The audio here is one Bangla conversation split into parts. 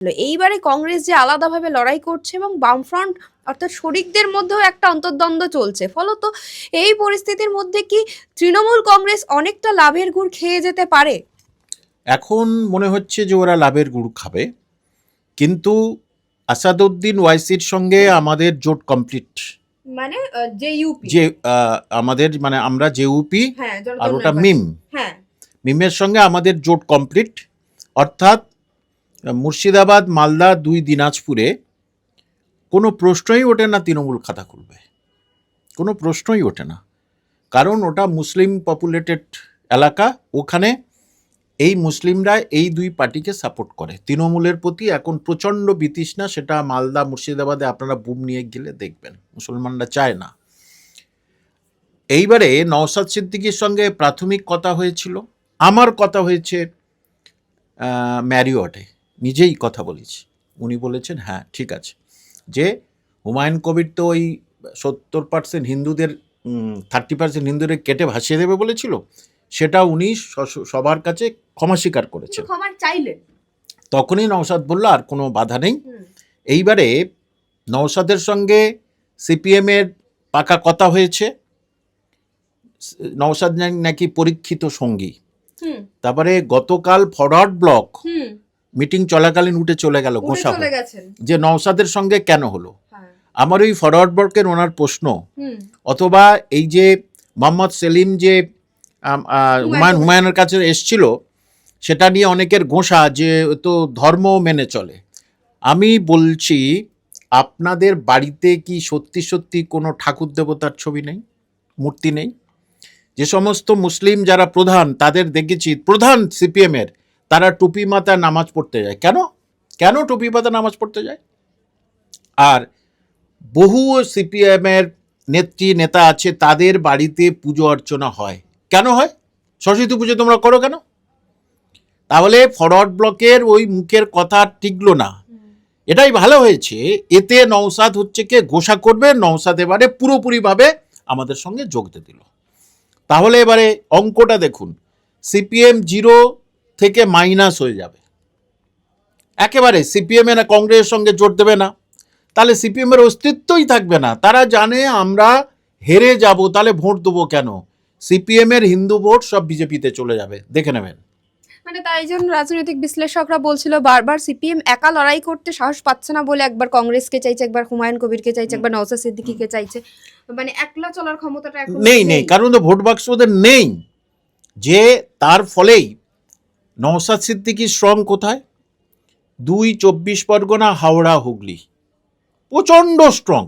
এইবারে কংগ্রেস যে আলাদাভাবে লড়াই করছে এবং বামফ্রন্ট অর্থাৎ শরিকদের মধ্যেও একটা অন্তর্দ্বন্দ্ব চলছে, ফলত এই পরিস্থিতির মধ্যে কি তৃণমূল কংগ্রেস অনেকটা লাভের গুড় খেয়ে যেতে পারে? এখন মনে হচ্ছে যে ওরা লাভের গুড় খাবে, কিন্তু আসাদুদ্দিন ওয়াইসির সঙ্গে আমাদের জোট কমপ্লিট। মানে যে ইউপি, যে আমাদের মানে আমরা যে ইউপি হ্যাঁ, আর ওটা মিম, হ্যাঁ, মিমের সঙ্গে আমাদের জোট কমপ্লিট। অর্থাৎ মুর্শিদাবাদ, মালদা, 2 দিনাজপুরে কোনো প্রশ্নই ওঠে না তৃণমূল খাতা খুলবে, কোনো প্রশ্নই ওঠে না। কারণ ওটা মুসলিম পপুলেটেড এলাকা, ওখানে এই মুসলিমরা এই 2 পার্টিকে সাপোর্ট করে। তৃণমূলের প্রতি এখন প্রচণ্ড বিতৃষ্ণা, সেটা মালদা, মুর্শিদাবাদে আপনারা বুম নিয়ে গেলে দেখবেন, মুসলমানরা চায় না। এইবারে নওশাদ সিদ্দিকীর সঙ্গে প্রাথমিক কথা হয়েছিল, আমার কথা হয়েছে ম্যারিওটে, নিজেই কথা বলেছি। উনি বলেছেন হ্যাঁ ঠিক আছে, যে হুমায়ুন কবির তো ওই 70% হিন্দুদের 30% হিন্দুদের কেটে ভাসিয়ে দেবে বলেছিল, সেটা উনি সবার কাছে ক্ষমা স্বীকার করেছেন। ক্ষমা চাইলেন, তখনই নওশাদ বলল আর কোনো বাধা নেই। এইবারে নওশাদের সঙ্গে সিপিএমের পাকা কথা হয়েছে, নওশাদ নাকি পরীক্ষিত সঙ্গী। তারপরে গতকাল ফরওয়ার্ড ব্লক মিটিং চলাকালীন উঠে চলে গেল গোসা, যে নওশাদের সঙ্গে কেন হলো। আমার ওই ফরওয়ার্ড ব্লকের ওনার প্রশ্ন, অথবা এই যে মোহাম্মদ সেলিম যে হুমায়ুনের কাছে এসছিল, সেটা নিয়ে অনেকের গোসা যে তো ধর্ম মেনে চলে। আমি বলছি, আপনাদের বাড়িতে কি সত্যি সত্যি কোনো ঠাকুর দেবতার ছবি নেই, মূর্তি নেই? যে সমস্ত মুসলিম যারা প্রধান, তাদের দেখেছি, প্রধান সিপিএমের, তারা টুপি মাথায় নামাজ পড়তে যায়। কেন কেন টুপি মাথায় নামাজ পড়তে যায়? আর বহু সিপিএমের নেত্রী নেতা আছে, তাদের বাড়িতে পুজো অর্চনা হয়। কেন হয়? সরস্বতী পুজো তোমরা করো কেন? তাহলে ফরওয়ার্ড ব্লকের ওই মুখের কথা টিকলো না। এটাই ভালো হয়েছে, এতে নওশাদ হচ্ছে কে ঘোষা করবে, নওশাদ এবারে পুরোপুরিভাবে আমাদের সঙ্গে যোগ দিয়ে দিল। তাহলে এবারে অঙ্কটা দেখুন, সিপিএম 0 থেকে মাইনাস হয়ে যাবে একেবারে। সিপিএম এর কংগ্রেসের সঙ্গে জোট দেবে না, তাহলে সিপিএম এর অস্তিত্বই থাকবে না। তারা জানে আমরা হেরে যাব, তাহলে ভোট দেবো কেন? সিপিএম এর হিন্দু ভোট সব বিজেপিতে চলে যাবে, দেখে নেবেন। মানে তাই জন্য রাজনৈতিক বিশ্লেষকরা বলছিল বারবার সিপিএম একা লড়াই করতে সাহস পাচ্ছে না বলে একবার কংগ্রেসকে চাইছে, একবার হুমায়ুন কবিরকে চাইছে, একবার নওশাদ সিদ্দিকীকে চাইছে, মানে একলা চলার ক্ষমতাটা এখন নেই। কারণ তো ভোট বাক্স ওদের নেই, যে তার ফলেই নওশাদ সিদ্দিকী স্ট্রং কোথায়? 2 24 পরগনা, হাওড়া, হুগলি, প্রচন্ড স্ট্রং।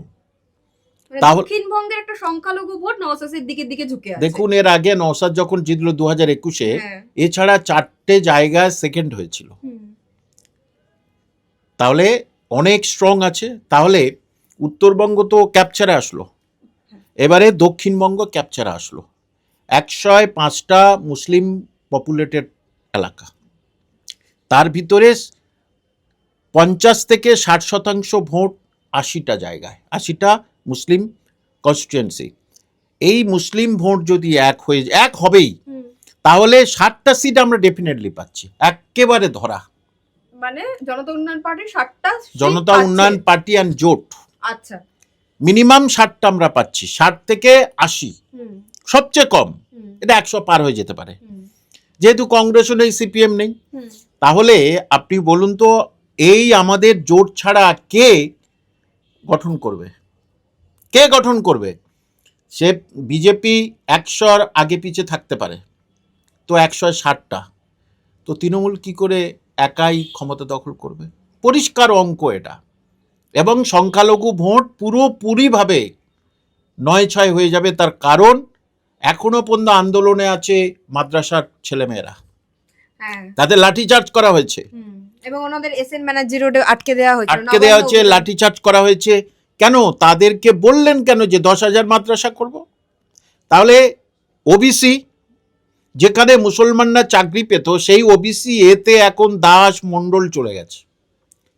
দক্ষিণবঙ্গের একটা সংখ্যালঘু ভোট নওশাদ সিদ্দিকীর দিকে ঝুঁকে আছে। দেখুন, এর আগে নওশাদ যখন জিতল 2021-এ, এছাড়া 4টে জায়গায় সেকেন্ড হয়েছিল। তাহলে অনেক স্ট্রং আছে। তাহলে উত্তরবঙ্গ তো ক্যাপচারে আসলো, এবারে দক্ষিণবঙ্গ ক্যাপচারে আসলো। 105টা মুসলিম পপুলেটেড এলাকা, তার ভিতরে 50 থেকে 60% ভোট 80টা জায়গায়, 80টা মুসলিম কনস্টিটুয়েন্সি। এই মুসলিম ভোট যদি এক হবেই, তাহলে 60টা সিট আমরা ডেফিনেটলি পাচ্ছি, একেবারে ধরা। মানে জনতা উন্নয়ন পার্টি 60টা, জনতা উন্নয়ন পার্টি অ্যান্ড জোট, আচ্ছা, মিনিমাম 60টা আমরা পাচ্ছি। 60 থেকে 80 সবচেয়ে কম, এটা 100 পার হয়ে যেতে পারে। যেহেতু কংগ্রেসও নেই, সিপিএম নেই, তাহলে আপনি বলুন তো, এই আমাদের জোট ছাড়া কে গঠন করবে? কে গঠন করবে? সে বিজেপি 100-র আগে পিছে থাকতে পারে, তো 160টা, তো তৃণমূল কি করে একাই ক্ষমতা দখল করবে? পরিষ্কার অঙ্ক এটা। এবং সংখ্যালঘু ভোট পুরোপুরিভাবে 9-6 হয়ে যাবে। তার কারণ এখনো পর্যন্ত আন্দোলনে আছে মাদ্রাসার ছেলেমেয়েরা, তাদের লাঠিচার্জ করা হয়েছে, এবং ওনাদের এসএন ব্যানার্জি রোডে আটকে দেওয়া হয়েছে, লাঠিচার্জ করা হয়েছে। কেন? তাদেরকে বললেন কেন যে 10,000 মাদ্রাসা করব? তাহলে ওবিসি, যেখানে মুসলমানরা চাকরি পেত, সেই ওবিসি এতে এখন দাস মণ্ডল চলে গেছে।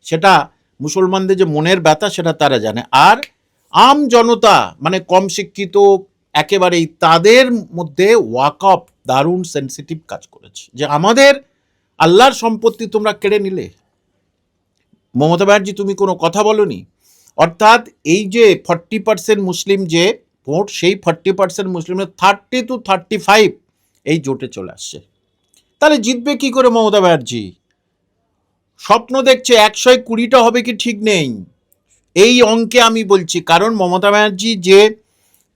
সেটা মুসলমানদের যে মনের ব্যথা, সেটা তারা জানে। আর আম জনতা, মানে কম শিক্ষিত একেবারেই, তাদের মধ্যে ওয়াকআপ দারুণ সেন্সিটিভ কাজ করেছে, যে আমাদের আল্লাহর সম্পত্তি তোমরা কেড়ে নিলে। মমতা ব্যানার্জি তুমি কোনো কথা বলনি। অর্থাৎ এই যে 40% মুসলিম যে ভোট, সেই 40% মুসলিমের 30 to 35 এই জোটে চলে আসছে। তাহলে জিতবে কি করে মমতা ব্যানার্জি? স্বপ্ন দেখছে 120টা হবে কি ঠিক নেই এই অঙ্কে আমি বলছি। কারণ মমতা ব্যানার্জি যে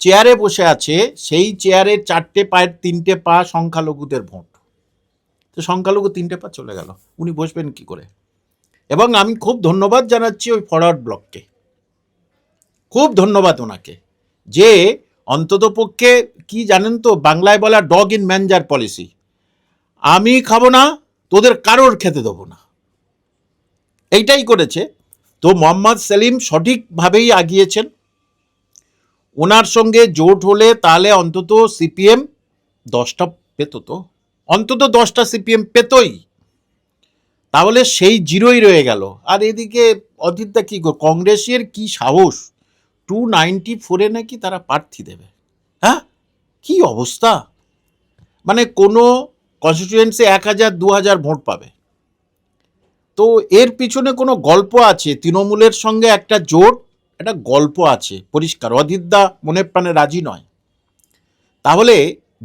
চেয়ারে বসে আছে সেই চেয়ারের 4টে পায়ের 3টে পা সংখ্যালঘুদের ভোট, তো সংখ্যালঘু 3টে পা চলে গেল, উনি বসবেন কি করে? এবং আমি খুব ধন্যবাদ জানাচ্ছি ওই ফরওয়ার্ড ব্লককে, খুব ধন্যবাদ ওনাকে, যে অন্ততপক্ষে কি জানেন তো, বাংলায় বলা ডগ ইন ম্যানজার পলিসি, আমি খাবো না, তোদের কারোর খেতে দেবো না, এইটাই করেছে। তো মোহাম্মদ সেলিম সঠিকভাবেই আগিয়েছেন। ওনার সঙ্গে জোট হলে তাহলে অন্তত সিপিএম 10টা পেত, তো অন্তত 10টা সিপিএম পেতই, তাহলে সেই জিরোই রয়ে গেল। আর এদিকে অজিতদা কি, কংগ্রেসের কি সাহস, 294-এ নাকি তারা প্রার্থী দেবে। হ্যাঁ, কি অবস্থা! মানে কোনো কনস্টিটিউয়েন্সি 1000-2000 ভোট পাবে। তো এর পিছনে কোনো গল্প আছে, তৃণমূলের সঙ্গে একটা জোট, একটা গল্প আছে পরিষ্কার। অজিতদা মনে প্রাণে রাজি নয়। তাহলে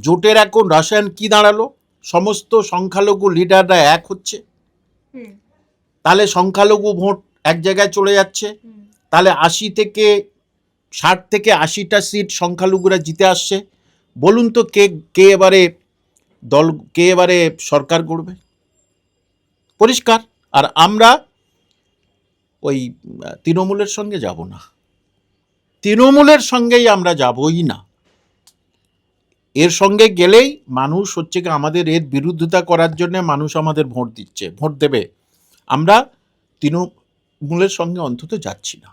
জোটের এখন রসায়ন কি দাঁড়ালো? সমস্ত সংখ্যালঘু লিডাররা এক হচ্ছে, তাহলে সংখ্যালঘু ভোট এক জায়গায় চলে যাচ্ছে, তাহলে 60 থেকে 80টা সিট সংখ্যালঘুরা জিতে আসছে। বলুন তো কে এবারে সরকার গড়বে? পরিষ্কার। আর আমরা ওই তৃণমূলের সঙ্গে যাব না, তৃণমূলের সঙ্গেই আমরা যাবই না। এর সঙ্গে গেলেই মানুষ হচ্ছে কি আমাদের এর বিরোধিতা করার জন্য মানুষ আমাদের ভোট দিচ্ছে, ভোট দেবে। আমরা তৃণমূলের সঙ্গে অন্তত যাচ্ছি না।